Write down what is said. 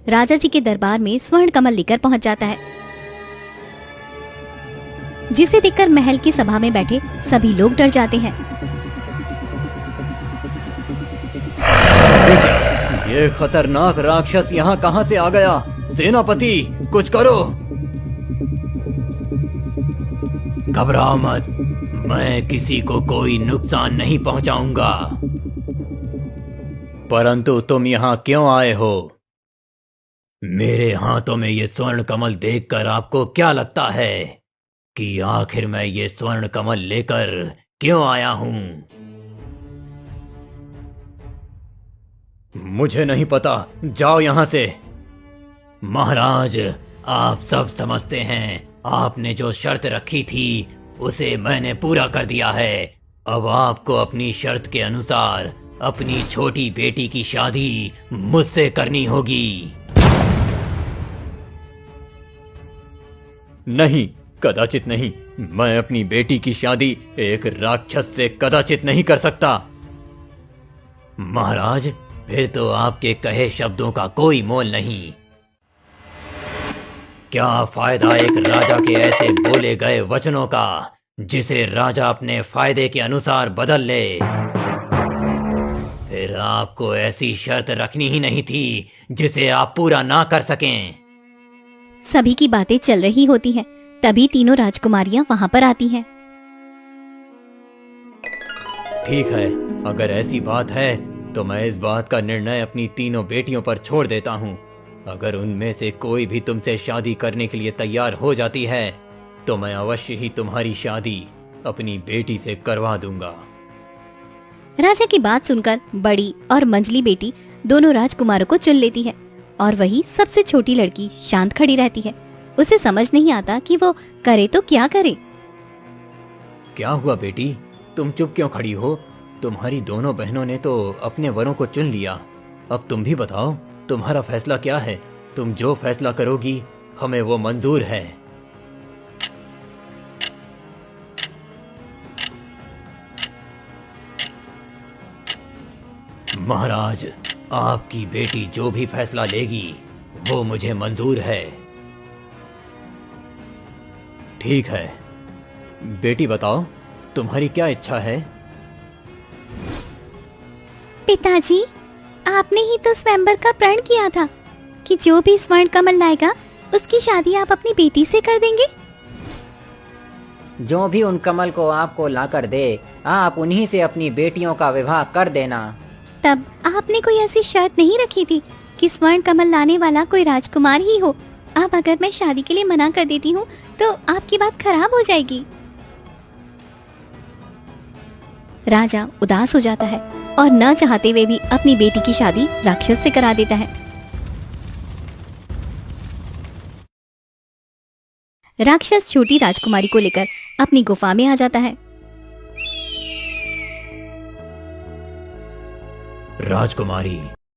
राजा जी के दरबार में स्वर्ण कमल लेकर पहुंच जाता है, जिसे देखकर महल की सभा में बैठे सभी लोग डर जाते हैं। ये खतरनाक राक्षस यहाँ कहाँ से आ गया? सेनापति, कुछ करो। घबराओ मत, मैं किसी को कोई नुकसान नहीं पहुंचाऊंगा। परंतु तुम यहाँ क्यों आए हो? मेरे हाथों में ये स्वर्ण कमल देखकर आपको क्या लगता है कि आखिर मैं ये स्वर्ण कमल लेकर क्यों आया हूं? मुझे नहीं पता, जाओ यहां से। महाराज, आप सब समझते हैं, आपने जो शर्त रखी थी उसे मैंने पूरा कर दिया है। अब आपको अपनी शर्त के अनुसार अपनी छोटी बेटी की शादी मुझसे करनी होगी। नहीं, कदाचित नहीं। मैं अपनी बेटी की शादी एक राक्षस से कदाचित नहीं कर सकता। महाराज, फिर तो आपके कहे शब्दों का कोई मोल नहीं। क्या फायदा एक राजा के ऐसे बोले गए वचनों का जिसे राजा अपने फायदे के अनुसार बदल ले। फिर आपको ऐसी शर्त रखनी ही नहीं थी जिसे आप पूरा ना कर सकें। सभी की बातें चल रही होती हैं, तभी तीनों राजकुमारियां वहां पर आती हैं। ठीक है, अगर ऐसी बात है तो मैं इस बात का निर्णय अपनी तीनों बेटियों पर छोड़ देता हूँ। अगर उनमें से कोई भी तुमसे शादी करने के लिए तैयार हो जाती है तो मैं अवश्य ही तुम्हारी शादी अपनी बेटी से करवा दूंगा। राजा की बात सुनकर बड़ी और मंझली बेटी दोनों राजकुमारों को चुन लेती है और वही सबसे छोटी लड़की शांत खड़ी रहती है। उसे समझ नहीं आता कि वो करे तो क्या करे। क्या हुआ बेटी, तुम चुप क्यों खड़ी हो? तुम्हारी दोनों बहनों ने तो अपने वरों को चुन लिया। अब तुम भी बताओ, तुम्हारा फैसला क्या है? तुम जो फैसला करोगी हमें वो मंजूर है। महाराज, आपकी बेटी जो भी फैसला लेगी वो मुझे मंजूर है। ठीक है, बेटी बताओ, तुम्हारी क्या इच्छा है? पिताजी, आपने ही तो स्वयंवर का प्रण किया था कि जो भी स्वर्ण कमल लाएगा उसकी शादी आप अपनी बेटी से कर देंगे। जो भी उन कमल को आपको लाकर दे, आप उन्हीं से अपनी बेटियों का विवाह कर देना। तब आपने कोई ऐसी शर्त नहीं रखी थी कि स्वर्ण कमल लाने वाला कोई राजकुमार ही हो। अब अगर मैं शादी के लिए मना कर देती हूँ तो आपकी बात खराब हो जाएगी। राजा उदास हो जाता है और न चाहते हुए भी अपनी बेटी की शादी राक्षस से करा देता है। राक्षस छोटी राजकुमारी को लेकर अपनी गुफा में आ जाता है। राजकुमारी,